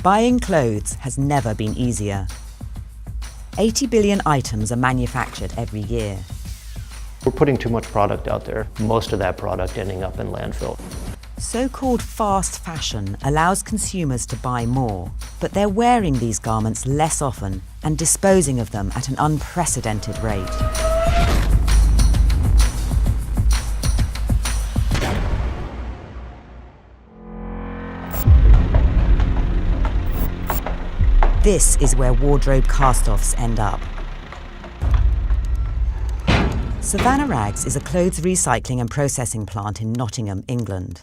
Buying clothes has never been easier. 80 billion items are manufactured every year. We're putting too much product out there, most of that product ending up in landfill. So-called fast fashion allows consumers to buy more, but they're wearing these garments less often and disposing of them at an unprecedented rate. This is where wardrobe cast-offs end up. Savannah Rags is a clothes recycling and processing plant in Nottingham, England.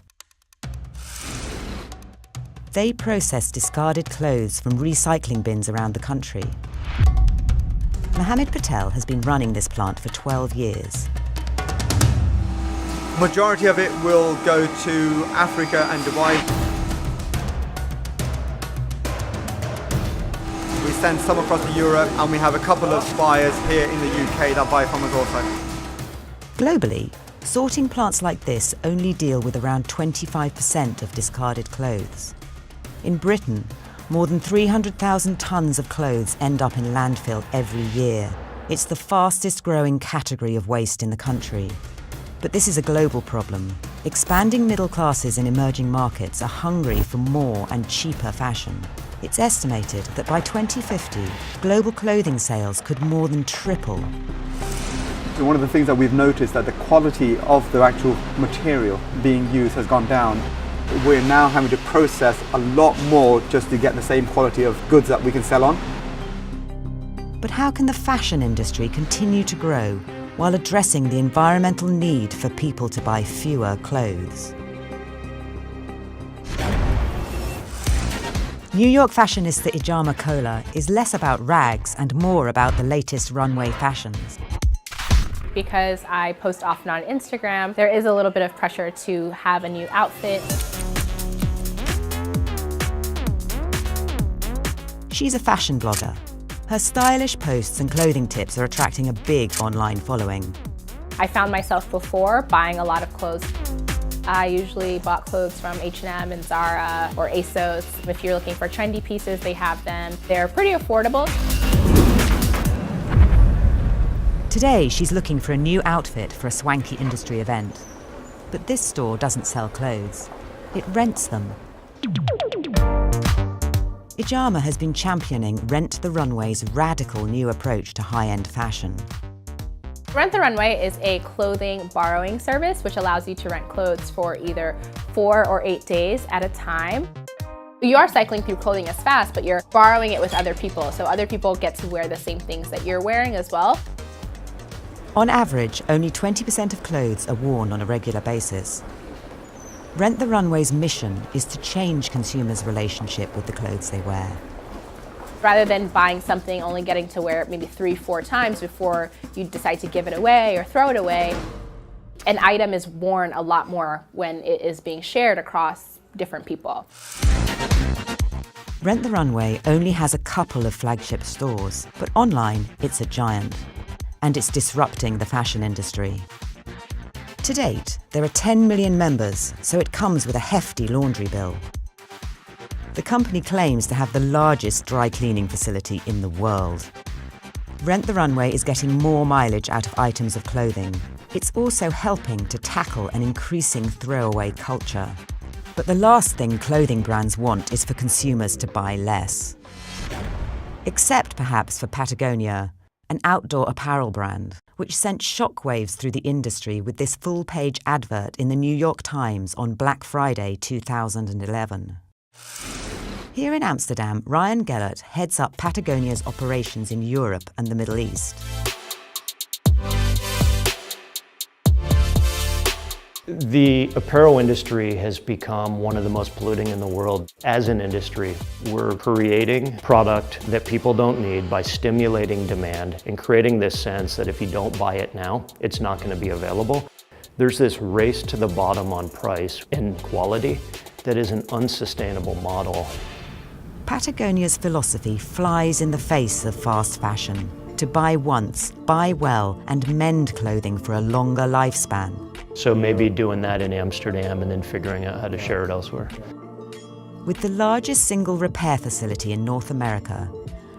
They process discarded clothes from recycling bins around the country. Mohammed Patel has been running this plant for 12 years. Majority of it will go to Africa and Dubai. We send some across to Europe, and we have a couple of buyers here in the UK that buy from us also. Globally, sorting plants like this only deal with around 25% of discarded clothes. In Britain, more than 300,000 tonnes of clothes end up in landfill every year. It's the fastest growing category of waste in the country. But this is a global problem. Expanding middle classes in emerging markets are hungry for more and cheaper fashion. It's estimated that by 2050, global clothing sales could more than triple. So one of the things that we've noticed that the quality of the actual material being used has gone down. We're now having to process a lot more just to get the same quality of goods that we can sell on. But how can the fashion industry continue to grow while addressing the environmental need for people to buy fewer clothes? New York fashionista Ijama Kola is less about rags and more about the latest runway fashions. Because I post often on Instagram, there is a little bit of pressure to have a new outfit. She's a fashion blogger. Her stylish posts and clothing tips are attracting a big online following. I found myself before buying a lot of clothes. I usually bought clothes from H&M and Zara or ASOS. If you're looking for trendy pieces, they have them. They're pretty affordable. Today, she's looking for a new outfit for a swanky industry event. But this store doesn't sell clothes. It rents them. Ijama has been championing Rent The Runway's radical new approach to high-end fashion. Rent The Runway is a clothing borrowing service which allows you to rent clothes for either 4 or 8 days at a time. You are cycling through clothing as fast, but you're borrowing it with other people, so other people get to wear the same things that you're wearing as well. On average, only 20% of clothes are worn on a regular basis. Rent The Runway's mission is to change consumers' relationship with the clothes they wear. Rather than buying something, only getting to wear it maybe 3-4 times before you decide to give it away or throw it away, an item is worn a lot more when it is being shared across different people. Rent The Runway only has a couple of flagship stores, but online it's a giant. And it's disrupting the fashion industry. To date, there are 10 million members, so it comes with a hefty laundry bill. The company claims to have the largest dry cleaning facility in the world. Rent The Runway is getting more mileage out of items of clothing. It's also helping to tackle an increasing throwaway culture. But the last thing clothing brands want is for consumers to buy less. Except perhaps for Patagonia, an outdoor apparel brand, which sent shockwaves through the industry with this full-page advert in the New York Times on Black Friday 2011. Here in Amsterdam, Ryan Gellert heads up Patagonia's operations in Europe and the Middle East. The apparel industry has become one of the most polluting in the world. As an industry, we're creating product that people don't need by stimulating demand and creating this sense that if you don't buy it now, it's not going to be available. There's this race to the bottom on price and quality that is an unsustainable model. Patagonia's philosophy flies in the face of fast fashion. To buy once, buy well, and mend clothing for a longer lifespan. So maybe doing that in Amsterdam and then figuring out how to share it elsewhere. With the largest single repair facility in North America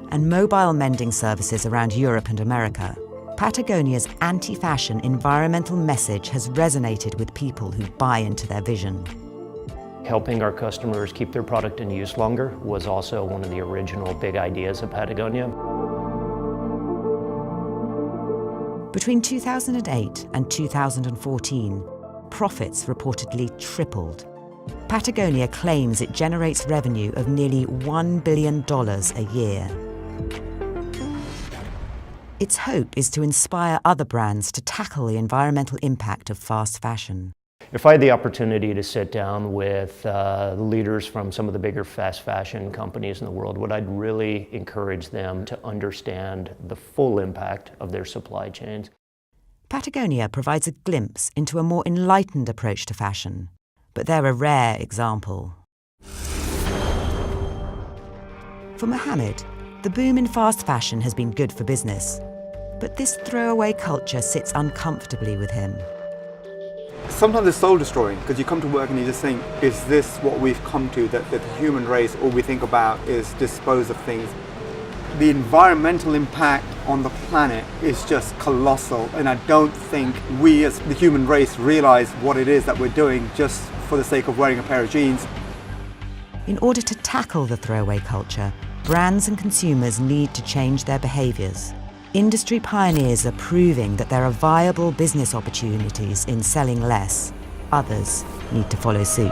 and mobile mending services around Europe and America, Patagonia's anti-fashion environmental message has resonated with people who buy into their vision. Helping our customers keep their product in use longer was also one of the original big ideas of Patagonia. Between 2008 and 2014, profits reportedly tripled. Patagonia claims it generates revenue of nearly $1 billion a year. Its hope is to inspire other brands to tackle the environmental impact of fast fashion. If I had the opportunity to sit down with leaders from some of the bigger fast fashion companies in the world, what I'd really encourage them to understand the full impact of their supply chains. Patagonia provides a glimpse into a more enlightened approach to fashion, but they're a rare example. For Mohammed, the boom in fast fashion has been good for business, but this throwaway culture sits uncomfortably with him. Sometimes it's soul destroying because you come to work and you just think, is this what we've come to, that the human race, all we think about is dispose of things? The environmental impact on the planet is just colossal, and I don't think we as the human race realize what it is that we're doing just for the sake of wearing a pair of jeans. In order to tackle the throwaway culture, brands and consumers need to change their behaviours. Industry pioneers are proving that there are viable business opportunities in selling less. Others need to follow suit.